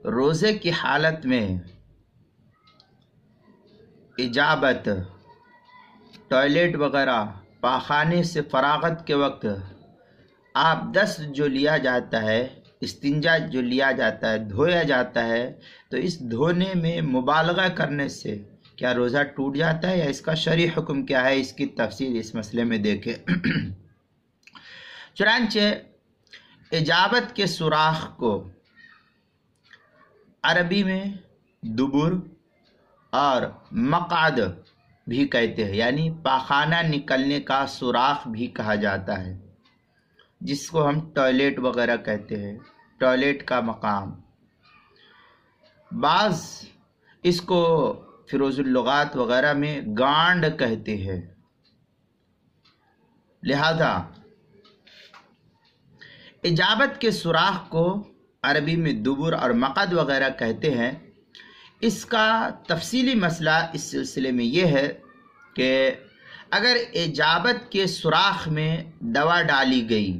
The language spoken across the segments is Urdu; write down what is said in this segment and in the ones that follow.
روزے کی حالت میں اجابت، ٹوائلٹ وغیرہ، پاخانے سے فراغت کے وقت آپ دست جو لیا جاتا ہے، استنجا جو لیا جاتا ہے، دھویا جاتا ہے، تو اس دھونے میں مبالغہ کرنے سے کیا روزہ ٹوٹ جاتا ہے یا اس کا شرعی حکم کیا ہے؟ اس کی تفصیل اس مسئلے میں دیکھیں۔ چنانچہ اجابت کے سوراخ کو عربی میں دبر اور مقعد بھی کہتے ہیں، یعنی پاخانہ نکلنے کا سوراخ بھی کہا جاتا ہے، جس کو ہم ٹوائلٹ وغیرہ کہتے ہیں، ٹوائلٹ کا مقام۔ بعض اس کو فیروز اللغات وغیرہ میں گانڈ کہتے ہیں۔ لہذا اجابت کے سوراخ کو عربی میں دبر اور مقعد وغیرہ کہتے ہیں۔ اس کا تفصیلی مسئلہ اس سلسلے میں یہ ہے کہ اگر اجابت کے سوراخ میں دوا ڈالی گئی،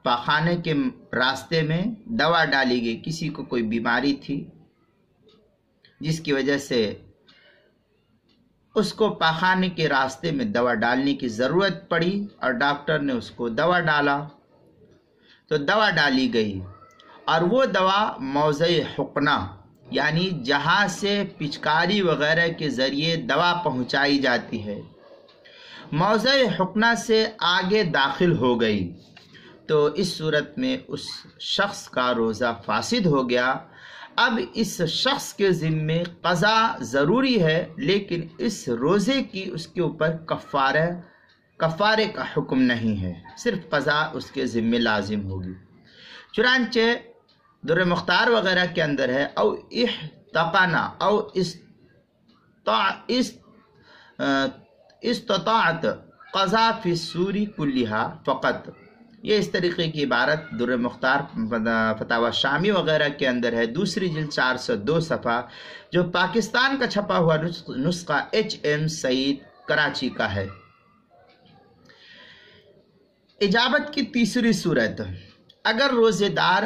پاخانے کے راستے میں دوا ڈالی گئی، کسی کو کوئی بیماری تھی جس کی وجہ سے اس کو پاخانے کے راستے میں دوا ڈالنے کی ضرورت پڑی اور ڈاکٹر نے اس کو دوا ڈالا، تو دوا ڈالی گئی اور وہ دوا موضع حقنہ، یعنی جہاں سے پچکاری وغیرہ کے ذریعے دوا پہنچائی جاتی ہے، موضع حقنہ سے آگے داخل ہو گئی، تو اس صورت میں اس شخص کا روزہ فاسد ہو گیا۔ اب اس شخص کے ذمے قضا ضروری ہے، لیکن اس روزے کی اس کے اوپر کفارے کا حکم نہیں ہے، صرف قضا اس کے ذمے لازم ہوگی۔ چنانچہ در مختار وغیرہ کے اندر ہے او احتقنا او استطاعت قضا فی السوری کلہا فقط، یہ اس طریقے کی عبارت در مختار فتاوی شامی وغیرہ کے اندر ہے، دوسری جلد 402 صفحہ، جو پاکستان کا چھپا ہوا نسخہ HM سعید کراچی کا ہے۔ اجابت کی تیسری صورت، اگر روزے دار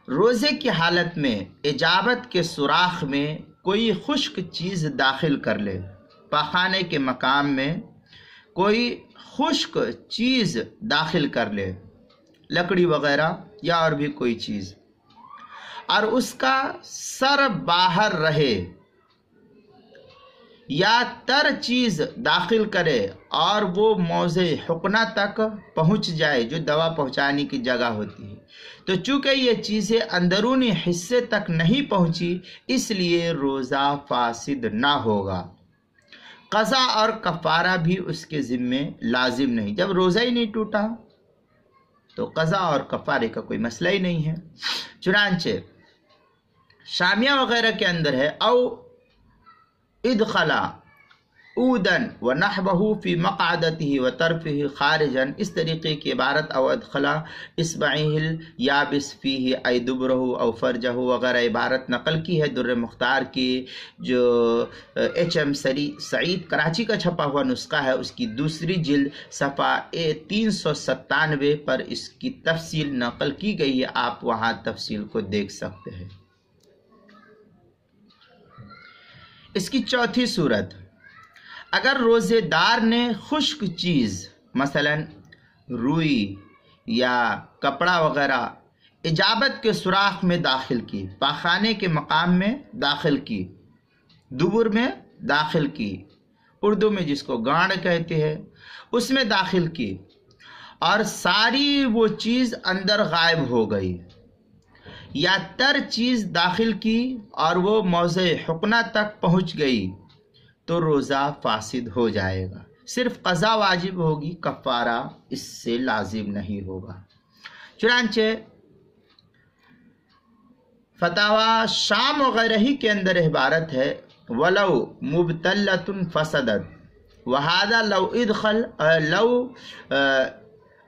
روزے کی حالت میں اجابت کے سوراخ میں کوئی خشک چیز داخل کر لے، پاخانے کے مقام میں کوئی خشک چیز داخل کر لے، لکڑی وغیرہ یا اور بھی کوئی چیز، اور اس کا سر باہر رہے یا تر چیز داخل کرے اور وہ موضع حقنہ تک پہنچ جائے جو دوا پہنچانے کی جگہ ہوتی ہے، تو چونکہ یہ چیزیں اندرونی حصے تک نہیں پہنچی، اس لیے روزہ فاسد نہ ہوگا، قضا اور کفارہ بھی اس کے ذمے لازم نہیں۔ جب روزہ ہی نہیں ٹوٹا تو قضا اور کفارے کا کوئی مسئلہ ہی نہیں ہے۔ چنانچہ شامیہ وغیرہ کے اندر ہے او ادخلا اودن ونحبہ فی مقعدتہ وطرفہ خارجا، اس طریقے کی عبارت او ادخلا اصبعہ الیابس فیہ ای دبرہ او فرجہ وغیرہ عبارت نقل کی ہے در مختار کی، جو HM سعید کراچی کا چھپا ہوا نسخہ ہے، اس کی دوسری جلد صفحہ 397 پر اس کی تفصیل نقل کی گئی ہے، آپ وہاں تفصیل کو دیکھ سکتے ہیں۔ اس کی چوتھی صورت، اگر روزے دار نے خشک چیز مثلا روئی یا کپڑا وغیرہ اجابت کے سوراخ میں داخل کی، پاخانے کے مقام میں داخل کی، دبر میں داخل کی، اردو میں جس کو گانڈ کہتے ہیں، اس میں داخل کی، اور ساری وہ چیز اندر غائب ہو گئی، یا تر چیز داخل کی اور وہ موضع حقنہ تک پہنچ گئی، تو روزہ فاسد ہو جائے گا، صرف قضا واجب ہوگی، کفارہ اس سے لازم نہیں ہوگا۔ چنانچہ فتاوی شام وغیرہ ہی کے اندر عبارت ہے وَلَوْ مُبْتَلَّةٌ فَسَدَتْ وَهَذَا لَوْ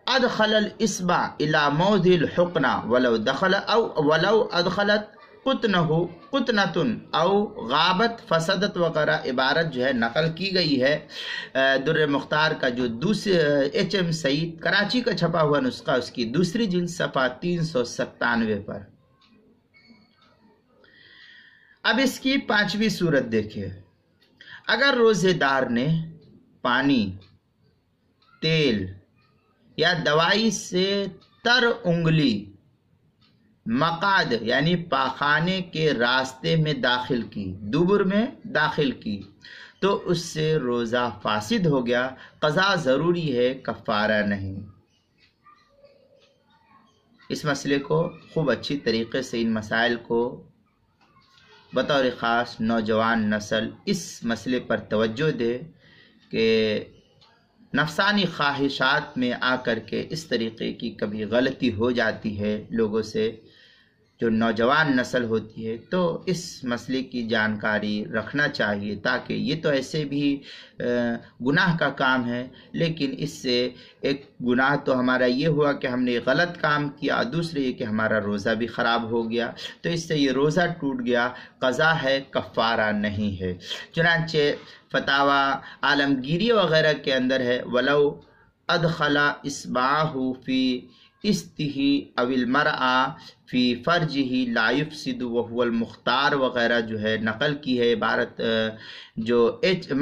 ادخل الاسبع الى موضع الحقنہ ولو ادخلت قطنة او غابت فسدت وغیرہ عبارت جو ہے نقل کی گئی ہے در مختار کا جو دوسرے HM سعید کراچی کا چھپا ہوا نسخہ، اس کی دوسری جلد صفحہ 397 پر۔ اب اس کی 5ویں صورت دیکھیں، اگر روزے دار نے پانی، تیل یا دوائی سے تر انگلی مقعد یعنی پاخانے کے راستے میں داخل کی، دبر میں داخل کی، تو اس سے روزہ فاسد ہو گیا، قضا ضروری ہے، کفارہ نہیں۔ اس مسئلے کو خوب اچھی طریقے سے، ان مسائل کو بطور خاص نوجوان نسل اس مسئلے پر توجہ دے کہ نفسانی خواہشات میں آ کر کے اس طریقے کی کبھی غلطی ہو جاتی ہے لوگوں سے، جو نوجوان نسل ہوتی ہے، تو اس مسئلے کی جانکاری رکھنا چاہیے، تاکہ یہ تو ایسے بھی گناہ کا کام ہے، لیکن اس سے ایک گناہ تو ہمارا یہ ہوا کہ ہم نے غلط کام کیا، دوسرے یہ کہ ہمارا روزہ بھی خراب ہو گیا، تو اس سے یہ روزہ ٹوٹ گیا، قضا ہے، کفارہ نہیں ہے۔ چنانچہ فتاوی عالمگیری وغیرہ کے اندر ہے، وَلَوْ أَدْخَلَ إِصْبَعَهُ فِي اِسْتِهِ أَوِ الْمَرْأَ فی فرجہ لا یفسد وهو المختار وغیرہ جو ہے نقل کی ہے عبارت، جو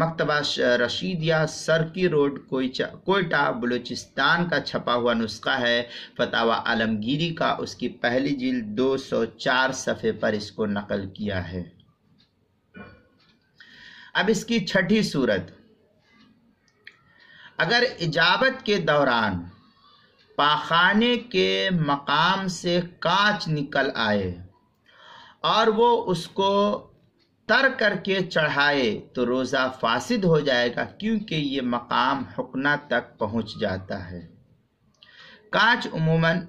مکتبہ رشیدیہ سرکی روڈ کوئٹہ بلوچستان کا چھپا ہوا نسخہ ہے فتاوی عالمگیری کا، اس کی پہلی جلد 204 صفحے پر اس کو نقل کیا ہے۔ اب اس کی 6ٹھی صورت، اگر اجابت کے دوران پاخانے کے مقام سے کانچ نکل آئے اور وہ اس کو تر کر کے چڑھائے تو روزہ فاسد ہو جائے گا، کیونکہ یہ مقام حقنہ تک پہنچ جاتا ہے۔ کانچ عموماً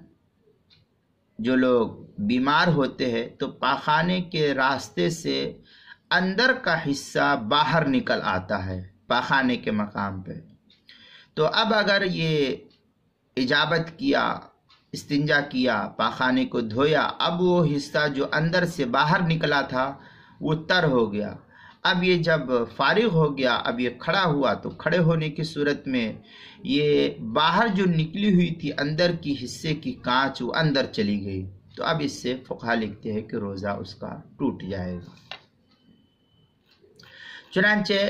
جو لوگ بیمار ہوتے ہیں تو پاخانے کے راستے سے اندر کا حصہ باہر نکل آتا ہے پاخانے کے مقام پہ، تو اب اگر یہ اجابت کیا، استنجا کیا، پاخانے کو دھویا، اب وہ حصہ جو اندر سے باہر نکلا تھا وہ تر ہو گیا، اب یہ جب فارغ ہو گیا، اب یہ کھڑا ہوا، تو کھڑے ہونے کی صورت میں یہ باہر جو نکلی ہوئی تھی اندر کی حصے کی کانچ وہ اندر چلی گئی، تو اب اس سے فقہا لکھتے ہیں کہ روزہ اس کا ٹوٹ جائے گا۔ چنانچہ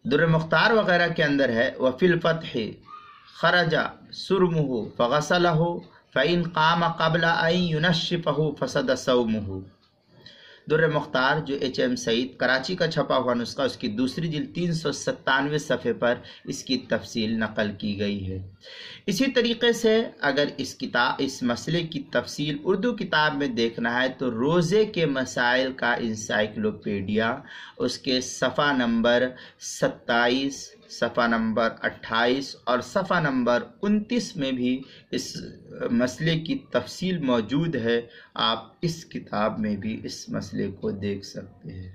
در مختار وغیرہ کے اندر ہے، وفی الفتح خرج سرمہ فغسلہ فإن قام قبل ان ينشفہ فسد صومہ۔ در مختار جو HM سعید کراچی کا چھپا ہوا نسخہ، اس کی دوسری جلد 397 صفحے پر اس کی تفصیل نقل کی گئی ہے۔ اسی طریقے سے اگر اس مسئلے کی تفصیل اردو کتاب میں دیکھنا ہے تو روزے کے مسائل کا انسائکلوپیڈیا، اس کے صفحہ نمبر 27، صفحہ نمبر 28 اور صفحہ نمبر 29 میں بھی اس مسئلے کی تفصیل موجود ہے، آپ اس کتاب میں بھی اس مسئلے کو دیکھ سکتے ہیں۔